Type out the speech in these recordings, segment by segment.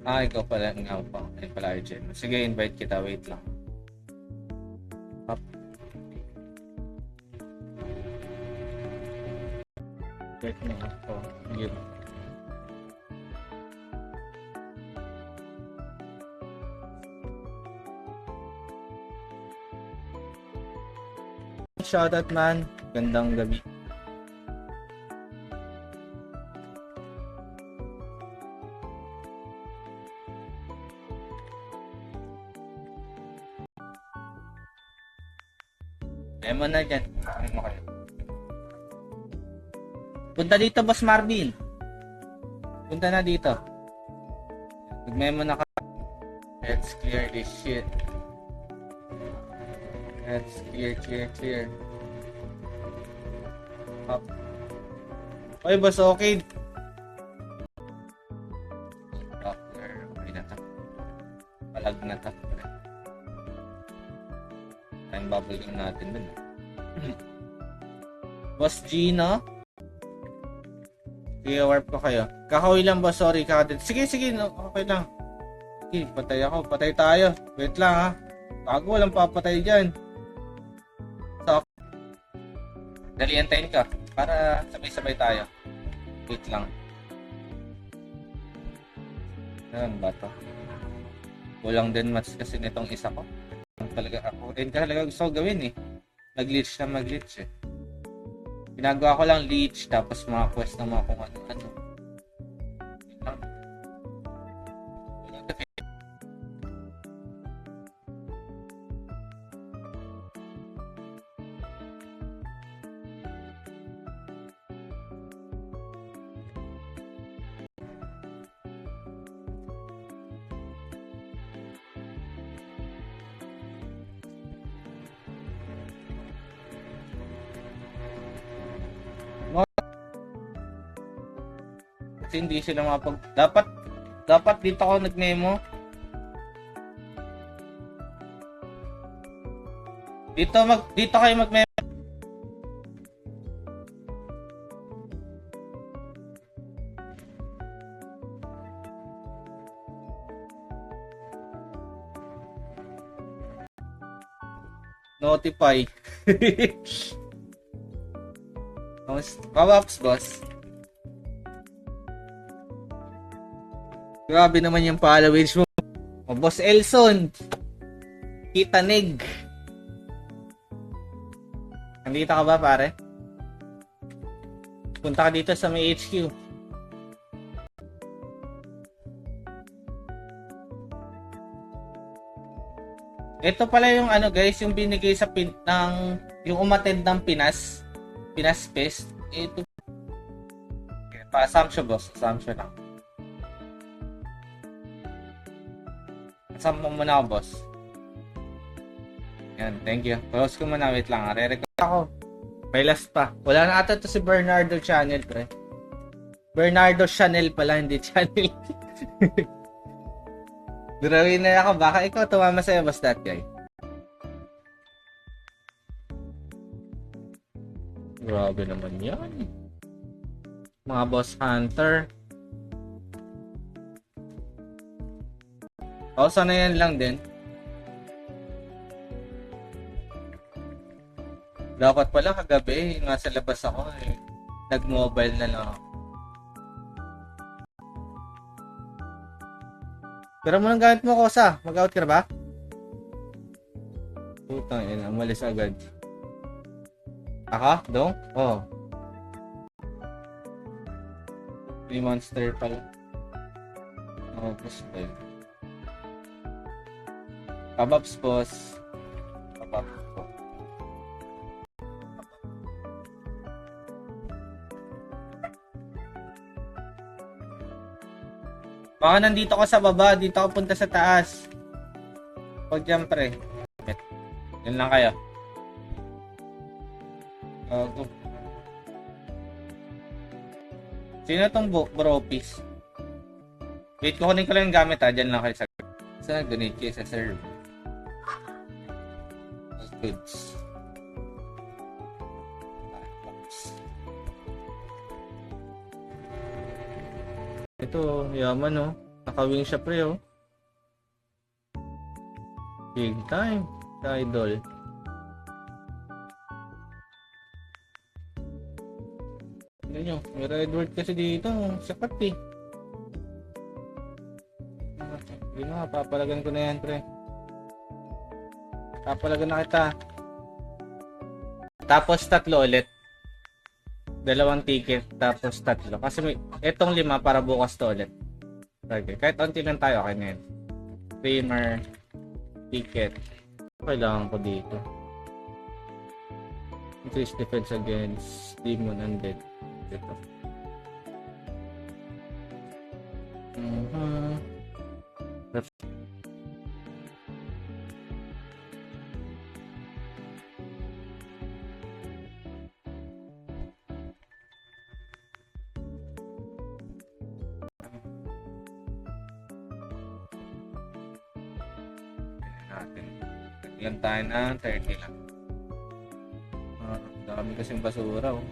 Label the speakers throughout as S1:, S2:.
S1: Ikaw pala nga pa. Ay pala, Arjen. Sige, invite kita. Wait lang. Up. Wait na ako. Yun. Shoutout man. Gandang gabi. Memo na dyan. Memo kayo. Punta dito, Boss Marvin. Punta na dito. Mag-memo na ka. Let's clear this shit. Let's clear. Up. Oy, boss, okay. Doctor, okay na to. Palag na to. Time bubbling natin dun. Boss Gino? Sige, warp ko kayo. Kakawi lang, boss. Sorry, kakadit. Sige, no, okay lang. Sige, patay ako. Patay tayo. Wait lang, ha. Bago, walang papatay dyan. So, dali, antayin ka. Para sabay-sabay tayo. Wait lang. Ano ba to? Kulang din match kasi nitong isa ko. Talaga ako rin talaga gusto ko gawin eh. Mag-leech eh. Ginagawa ko lang leech tapos mga quest ng mga kung ano-ano. Kasi hindi sila dapat dito ako nag-memo. Dito kayo mag-memo. Notify. Power-ups, boss. Grabe naman yung followers mo. O, Boss Elson. Kita Neg. Nandito ka ba, pare? Punta ka dito sa may HQ. Ito pala yung ano guys, yung binigay sa yung umattend ng Pinas Fest. Ito. Pa-assumption, boss. Assumption lang. Assumption muna ako, boss. Yan, thank you. Close ko muna. Wait lang. Re-record ako. May last pa. Wala na ata to si Bernardo Channel, pre. Bernardo Channel pala, hindi channel. Durawin na ako. Baka ikaw tumama sa'yo, boss, that guy. Grabe naman yan. Mga boss hunter. Sana yan lang din. Dapat pala kagabi, nasa labas ako eh. Nag-mobile na lang ako. Pero mo nang gamit mo, Kosa. Mag-out ka na ba? Putang ina, umalis agad. Ako? Dong? Oh. 3 monster pala. Oh, boss pa yun. Kabaps, boss. Kabaps po. Baka nandito ka sa baba, dito ka punta sa taas. Pag dyan, pre. Yan lang kayo. Go. Sino tong bro-piece? Wait, kukunin ko lang yung gamit ha. Dyan lang kayo sa donate kayo sa serve. Goods. Ito, yaman no. Nakawing siya pre oh. Big time. Idol. Tignan nyo. May red word kasi dito. Sakat eh. Hindi na. Papalagan ko na yan pre. Papalagan na kita. Tapos tatlo ulit. Dalawang ticket. Tapos tatlo. Kasi may, etong 5 para bukas to ulit. Okay. Kahit onti lang tayo. Okay na yan. Streamer. Ticket. Kailangan ko dito. Increase defense against demon undead. Dito. Natin. Lang tayo na 30 lang. Dami kasing basura oh.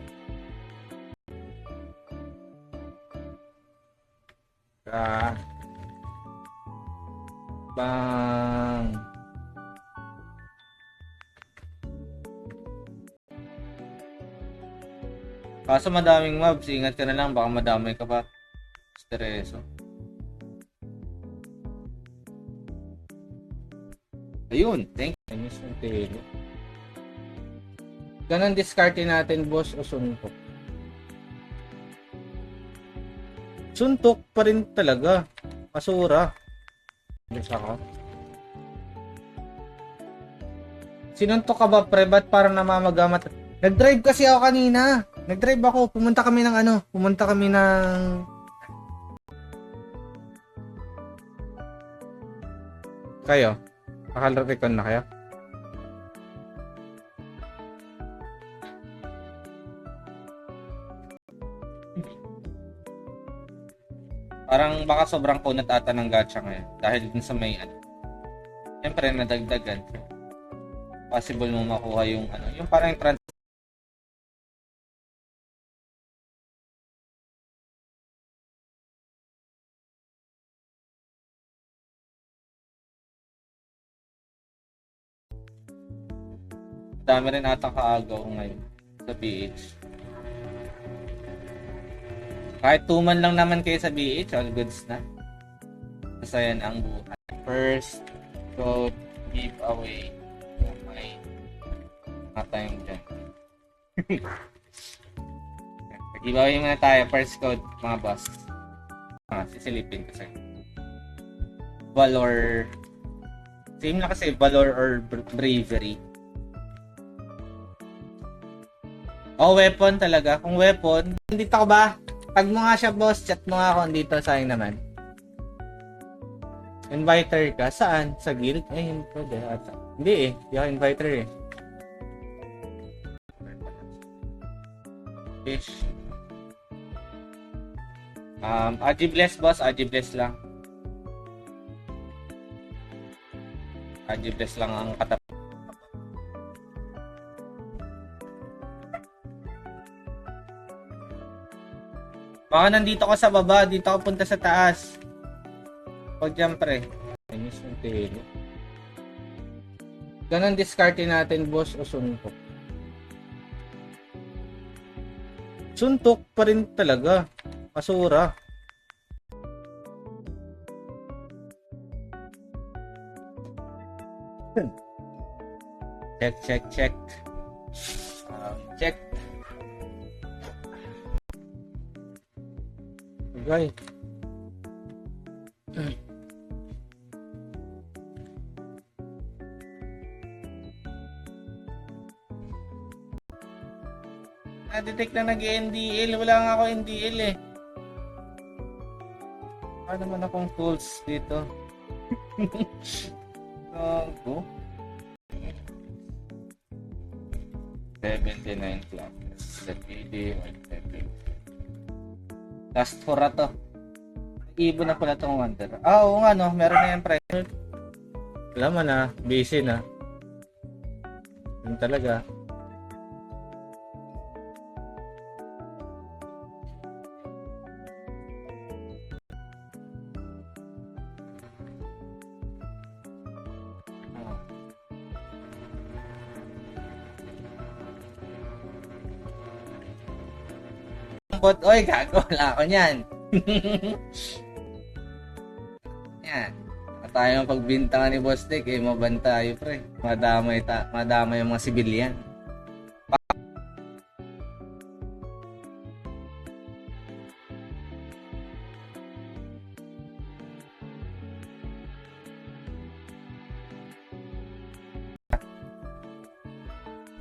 S1: Bang. Kaso madaming mobs, ingat ka na lang baka madamay ka pa. Streso. Ayun, thank you. Ganun discarte natin, boss, o suntok? Suntok pa rin talaga. Basura. Saka. Sinuntok ka ba, pre? Ba't parang namamagamat? Nag-drive kasi ako kanina. Nag-drive ako. Pumunta kami ng Kayo? Nakal-recon na kayo? Parang baka sobrang kunat ata ng gacha ngayon dahil dun sa may siyempre nadagdagan. Possible mo makuha yung yung parang dami rin ata kaagaw ngayon sa BH. Kahit 2 man lang naman kayo sa BH, all goods na. Masayan ang buhay. First, code, giveaway. May tayong dyan. Giveaway muna tayo. First code, mga boss. Sisilipin ko sa'yo. Valor. Same na kasi, valor or bravery. Oh, weapon talaga. Kung weapon, dito ka ba? Tag mo nga siya, boss. Chat mo nga ako dito. Sayang naman. Inviter ka? Saan? Sa guild? Eh, hindi pwede. Hindi eh. Hindi ako inviter eh. Fish. Agibless, boss. Agibless lang. Agibless lang ang katap. Baka nandito ka sa baba, dito ka punta sa taas. Pag dyan pre. Ganun discarte natin, boss, o suntok? Suntok pa rin talaga. Basura. Check. Check. Okay. Na-detect na nag-NDL. Wala nga ako NDL eh. Wala naman akong tools dito. Go. 79 classes. That video. Last 4 na to. Ibon na pala itong Wonder. Oo nga no. Meron na yan pre. Alam mo na. Busy na. Yun talaga. Pot, oy, gago, wala ako niyan. Yan. At tayo pagbintangan ni Boss Dick, maban tayo, pre. Madamay yung mga sibilyan.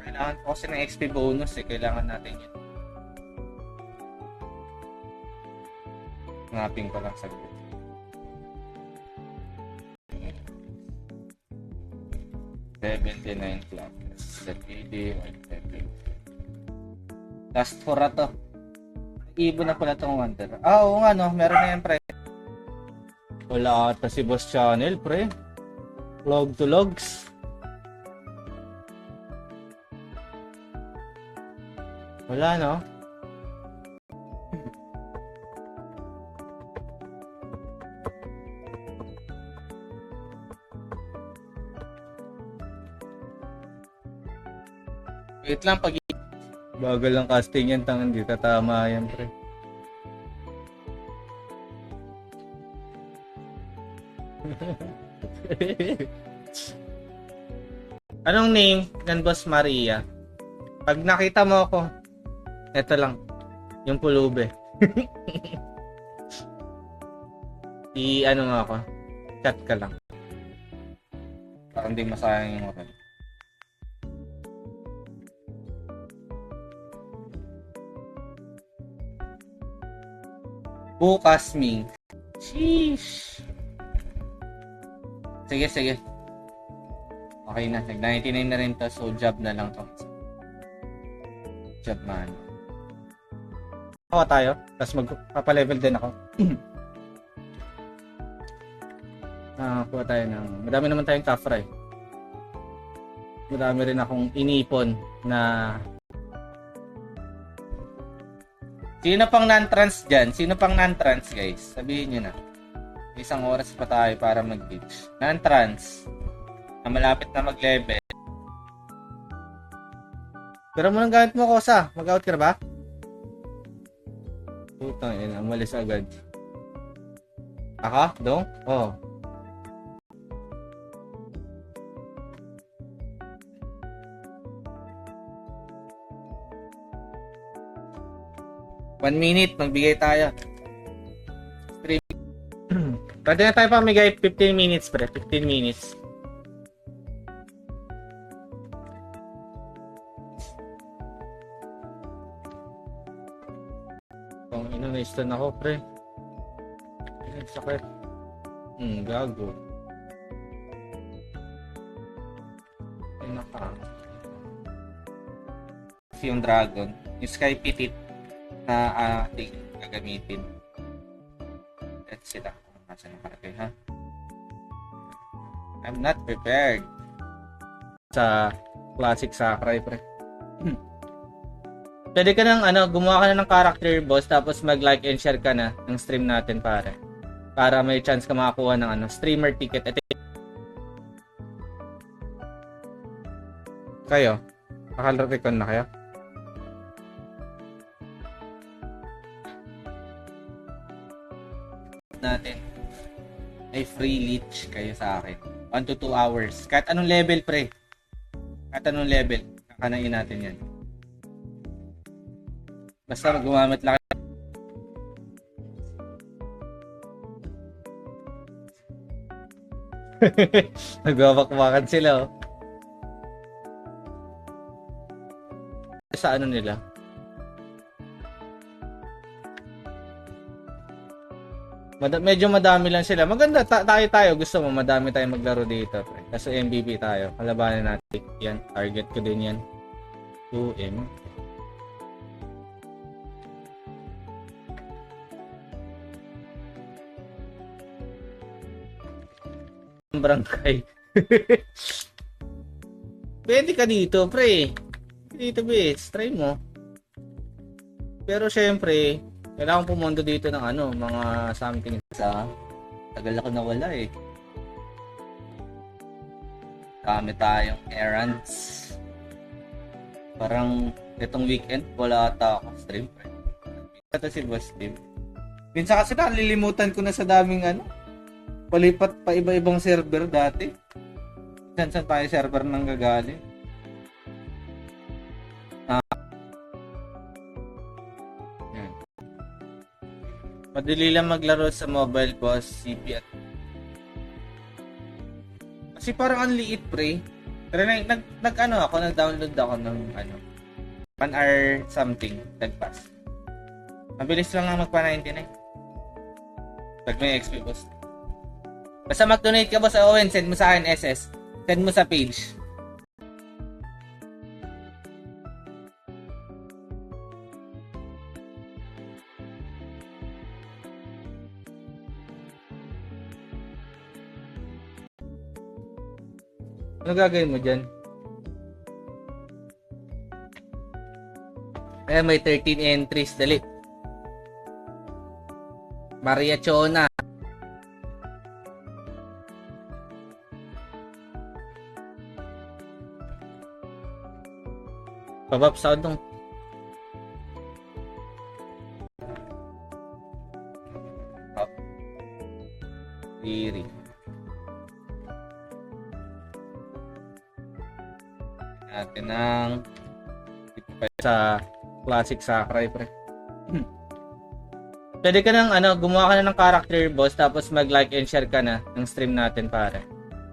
S1: Kailangan ko kasi ng XP bonus kailangan natin yun. Ngaping ko lang saglit. $79 plus. That PD, last 4 na to. Ibon na pala itong Wonder. Oo nga no, meron na yan pre. Wala ata si Boss Channel pre. Log to logs. Wala no. Wait lang pag bagal lang casting yan, tangan di tatama yan pre. Anong name ng Boss Maria? Pag nakita mo ako, eto lang, yung pulube. Ano nga ako, chat ka lang. Para hindi masayang yung oras. Bukas, Ming. Sheesh. Sige. Okay na. Nag-99 na rin to. So, job na lang to. Job man. Ako tayo. Tapos magpapalevel din ako. Kuha tayo ng... Madami naman tayong kafra eh. Madami rin akong inipon na... Sino pang non-trans dyan? Sino pang non-trans guys? Sabihin nyo na. Isang oras pa tayo para mag-beach. Non-trans. Na malapit na mag-level. Pero mo nang gamit mo, Kosa. Mag-out ka na ba? Putang ina, umalis agad. Ako? Dong? Oo. Oh. One minute, magbigay tayo. 3 Pwede na tayo pamigay 15 minutes, pre. 15 minutes. Kung na-stun ako, pre. Ay, sakit. Gago. Ay, naka. Yung dragon. Yung Sky Petit na ating gagamitin. Let's see lang kung nasa nakalagay, ha? I'm not prepared. Sa classic Sakurai, pre. Pwede ka nang gumawa ka na ng character boss tapos mag-like and share ka na ng stream natin, pare. Para may chance ka makakuha ng streamer ticket. Kayo? Nakal-recon na kayo? Natin ay free leech kayo sa akin 1 to 2 hours kahit anong level pre, kahit anong level kakanain natin yan basta gumamit lang. Nagbabakbakan sila sa nila. Medyo madami lang sila. Maganda tayo gusto mo madami tayong maglaro dito, pre. Kasi MVP tayo. Kalabanan natin. Yan, target ko din yan. 2M. Barangay. Pwede ka dito, pre. Dito, bes. Try mo. Pero syempre, kailangan pumunta dito ng mga something sa tagal ako nawala eh. Kami tayong errands. Parang itong weekend wala ata ako stream. Ito si Boss Steve. Minsan kasi nalilimutan ko na sa daming palipat pa iba-ibang server dati. Saan tayo server nang gagaling? Yan. Madali lang maglaro sa mobile, Boss CP at kasi parang ang liit, pre. Pero nag-download ako ng 1 hour something nagpass. Mabilis lang nga magpa-99. Pag may XP, boss. Basta mag-donate ka, boss, sa Owen, send mo sa akin SS. Send mo sa page. Ano gagawin mo dyan? May 13 entries. Dali. Maria Chona. Pabab sound nung. Up. Riri. Natin ng sa classic Sakurai, pre. Pwede ka nang gumawa ka na ng character, boss, tapos mag-like and share ka na ng stream natin, pare.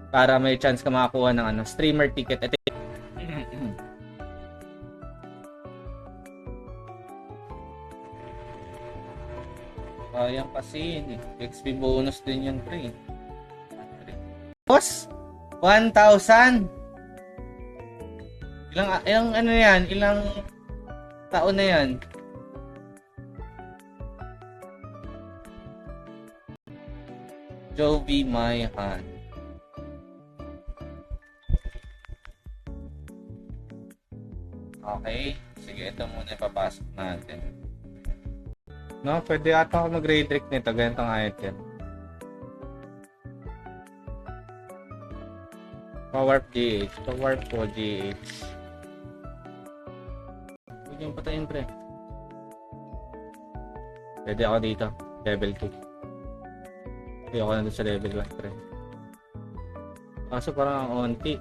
S1: Para may chance ka makakuha ng streamer ticket. Ito. Sayang kasi, XP bonus din yun, pre. Boss, 1,000. Ilang taon na yan? Jovi Mayhan. Okay. Sige, ito muna ipapasok natin. No, pwede ata ako mag-redirect nito. Ganitong item. Power GH. Power po GH. Huwag yung patayin, pre. Pwede ako dito. Level 2. Ayoko na doon sa level 1, pre. Kaso parang ang onti.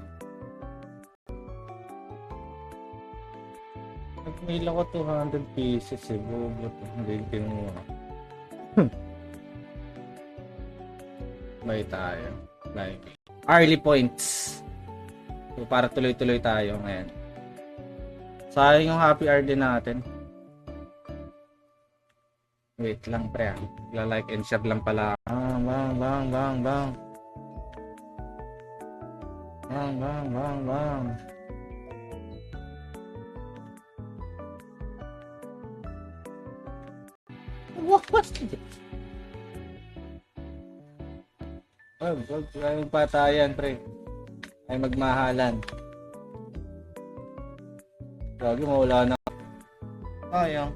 S1: Nag-mail ako 200 pieces eh. Bobo to. Hindi kinuha. May tayo. Live. Early points. So, para tuloy-tuloy tayo ngayon. Sayang yung happy hour din natin. Wait lang, pre. La-like and share lang pala. Bang. Bang. What was this? Ay, patayan, pre. Ay magmahalan. Lagi mawala na. Sayang.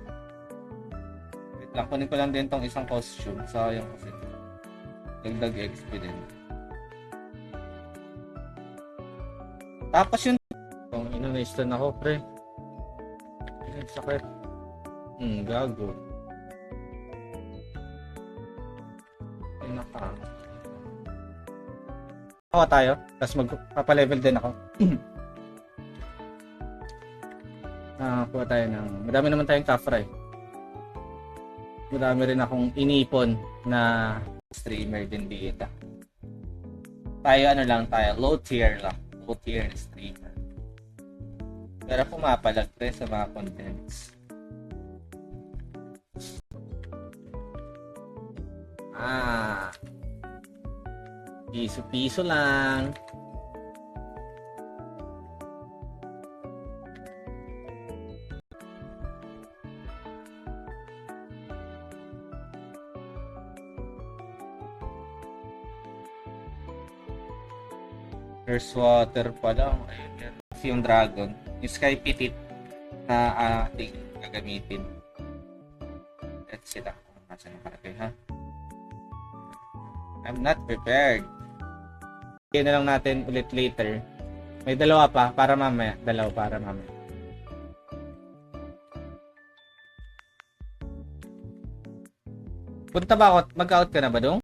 S1: Wait lang, kunin ko lang din tong isang costume. Sayang kasi. Dagdag XP din. Tapos yun. Kung na-stun ako, pre. Ay, sakit. Gago. Ay, naka. Ako tayo. Tapos magpapalevel din ako. Kuha tayo ng... Madami naman tayong Kafra eh. Madami rin akong inipon na streamer din dito. Tayo low tier lang. Low tier streamer. Pero pumapalag rin sa mga contents. Piso-piso lang. There's water pa lang. Ayun. Yung dragon. Yung sky pitit na ating gagamitin. Let's see lang. Nasa nakalagay, ha? I'm not prepared. Kaya na lang natin ulit later. May dalawa pa para mamaya. Punta ba ako? Mag-out ka na ba dong?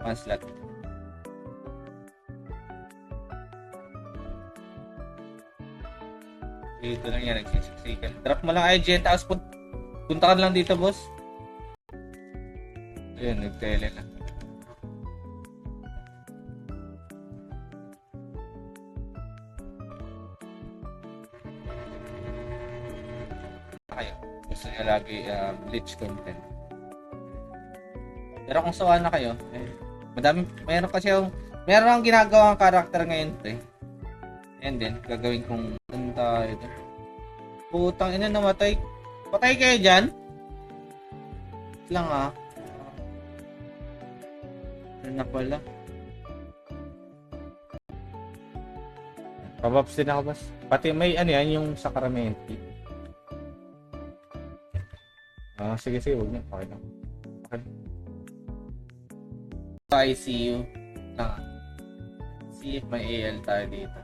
S1: One slot. Dito lang yan, nagsisiksikan. Drop mo lang agent, tapos punta ka lang dito, boss. Ayun, nagtele na. Kayo. Gusto niya lagi glitch content. Pero kung sawa na kayo, meron akong ginagawang karakter ngayon, pre. And then, gagawin kong tayo doon. Putang ina, namatay. Patay kayo dyan? Wait lang Ano na pala? Pabaps din ako, boss. Pati may ano yan, yung Sacramento. Sige, huwag na. Okay lang. Okay. ICU. See if may AL tayo dito.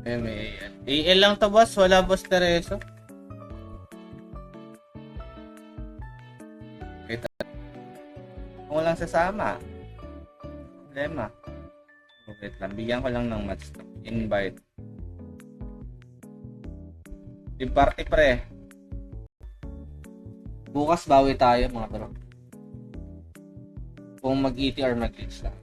S1: Ayun, may AL. AL lang to, boss. Wala, boss Tereso. Wait. Kung walang sasama. Problema. Wait lang. Bigyan ko lang ng match. Invite. Team party, pre. Bukas bawi tayo, mga bro. Kung mag-ET or mag-glitch lang.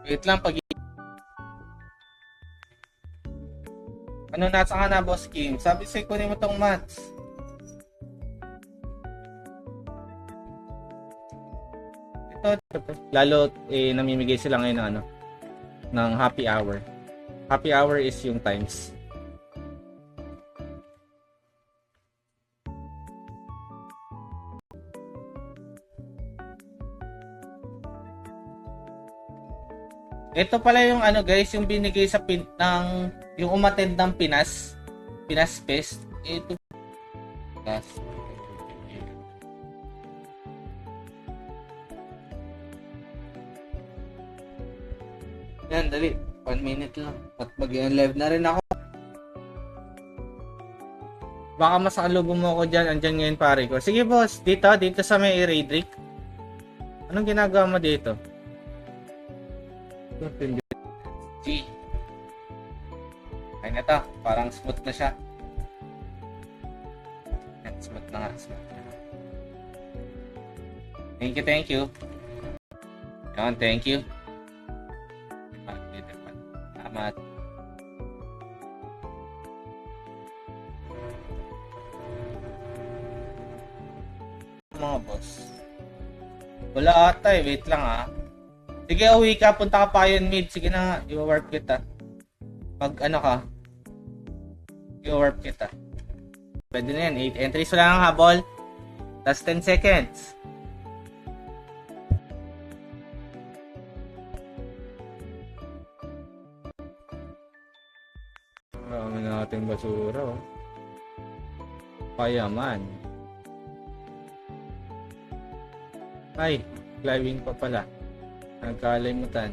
S1: Wait lang, ano, nasa ka na, Boss King? Sabi sa'yo, kunin mo tong mats. Ito. Lalo, namimigay sila ngayon ng ng happy hour. Happy hour is yung times. Ito pala yung guys, yung binigay sa yung umattend ng Pinas Fest. Ito. Yes. Yan, dali. 1 minute lang. At mag-live na rin ako. Baka masakalubong mo ako dyan. Andyan ngayon pare ko. Sige boss, dito sa may Raydrick. Anong ginagawa mo dito? G. Ay na to. Parang smooth na siya. Yan, smooth na nga. Thank you. Yan, thank you. Salamat. Mga boss. Wala ata wait lang Sige, uwi ka, punta ka pa yun mid. Sige na nga, i-warp kita. Pag ka, i-warp kita. Pwede na yan, 8 entries wala ang habol. Last 10 seconds. Marami natin basura Payaman. Ay, climbing pa pala. Nagkalimutan.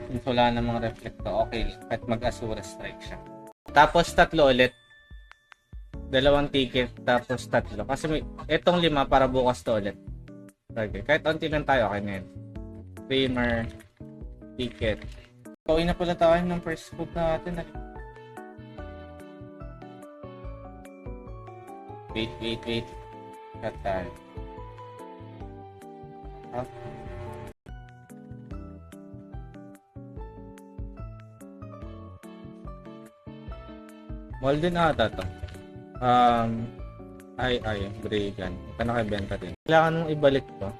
S1: Since wala na mga reflecto, okay. At mag-Asura strike siya. Tapos 3 ulit. 2 ticket, tapos 3. Kasi itong 5 para bukas to ulit. Okay. Kahit onti lang tayo, okay na yun. Framer, ticket. Pauwi na pala tayo ng first food natin. Wait. Cut tayo. Molden ata to. Brigand. Ito nakibenta din. Kailangan mong ibalik to.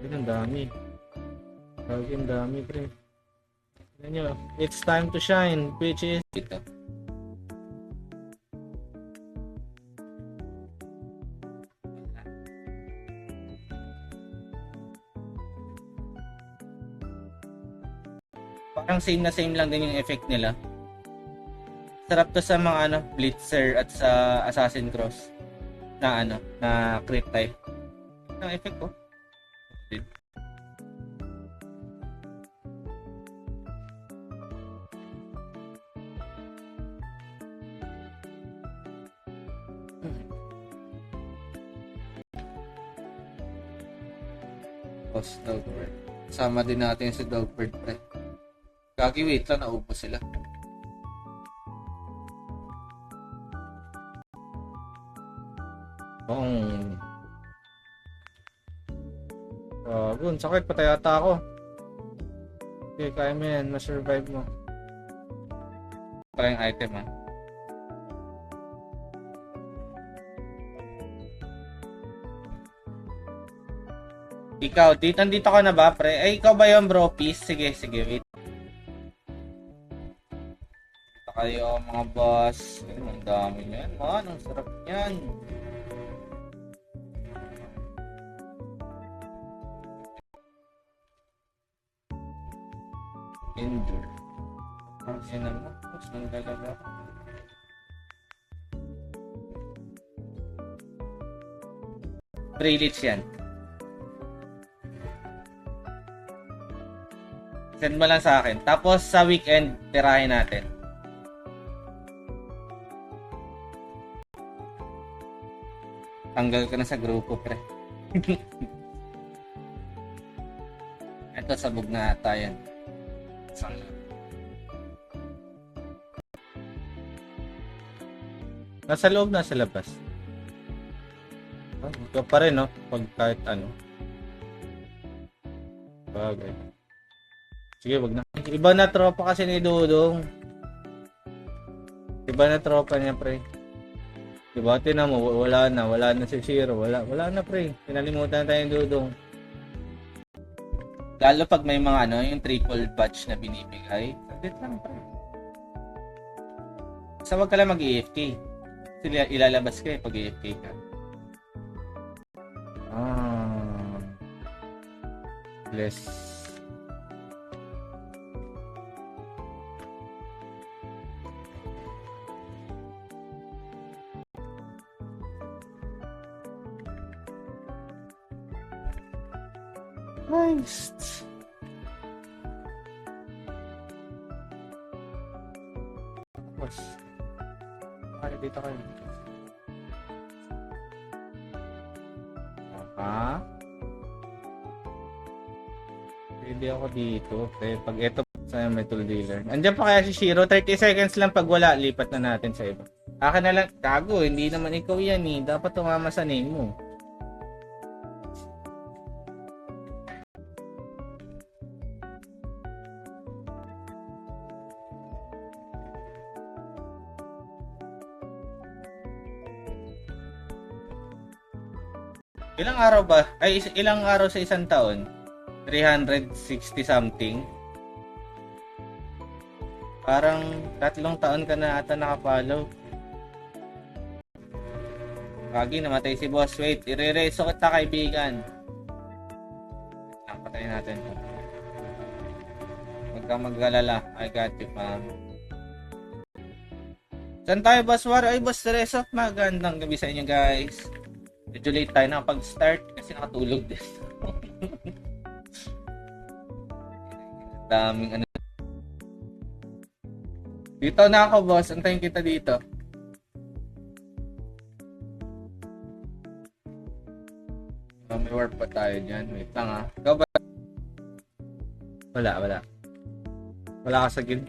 S1: Ang dami. Ang dami, pre. Tignan nyo. It's time to shine, which is ito. Parang same na same lang din yung effect nila. Sarap to sa mga ano, Blitzer at sa Assassin Cross na ano, na crit type. Ang effect ko. Boss Dogbird. Sama din natin si Dogbird pre. Gagi wait lang, naubos sila. Gun, sakit patay ata ako. Okay, kaya mo yan, ma-survive mo. Para yung item ha. Ikaw, nandito ka na ba pre? Ay, ikaw ba yung bro? Peace? Sige, wait. Ito kayo mga boss. Ay, ang dami nyan man, ang sarap nyan. Endure. Ang sinan mo. Mas nang dalaga. Pre-lich yan. Send mo lang sa akin. Tapos sa weekend, tirahin natin. Tanggal ka na sa grupo, pre. Ito, sabog na tayo. Nasa loob, nasa labas. Ikaw pa rin, no? Pag kahit ano. Bagay. Sige, wag na. Iba na tropa kasi ni Dudong. Iba na tropa niya, pre. Diba, tinan mo, wala na si Shiro. Wala na, pre. Pinalimutan tayo yung Dudong. Lalo pag may mga ano, yung triple batch na binibigay. Saglit lang, pre. Sa wag ka lang mag-AFK. Ilalabas ka pag AFK ka. Bless. Nice. Tapos, dito kayo. Ha? Pwede ako dito. Okay. Pag ito sa metal dealer. Andiyan pa kaya si Shiro? 30 seconds lang pag wala. Lipat na natin sa iba. Akin na lang. Gago. Hindi naman ikaw yan eh. Dapat tumama sa name mo. Ilang araw ba? Ay, ilang araw sa isang taon? 360 something. Parang 3 taon ka na ata naka-follow. Kagi, namatay si boss. Wait, ire-reso kita kaibigan. Patayin natin. Huwag kang mag-alala. I got you, ma'am. Saan tayo, boss war? Ay, boss Reso. Magandang gabi sa inyo, guys. Medyo late tayo na pag-start kasi nakatulog din. Daming ano. Dito na ako, boss. Antayin kita dito. May warp pa tayo dyan. Wait lang ha. Ikaw ba? Wala. Wala ka sa guild.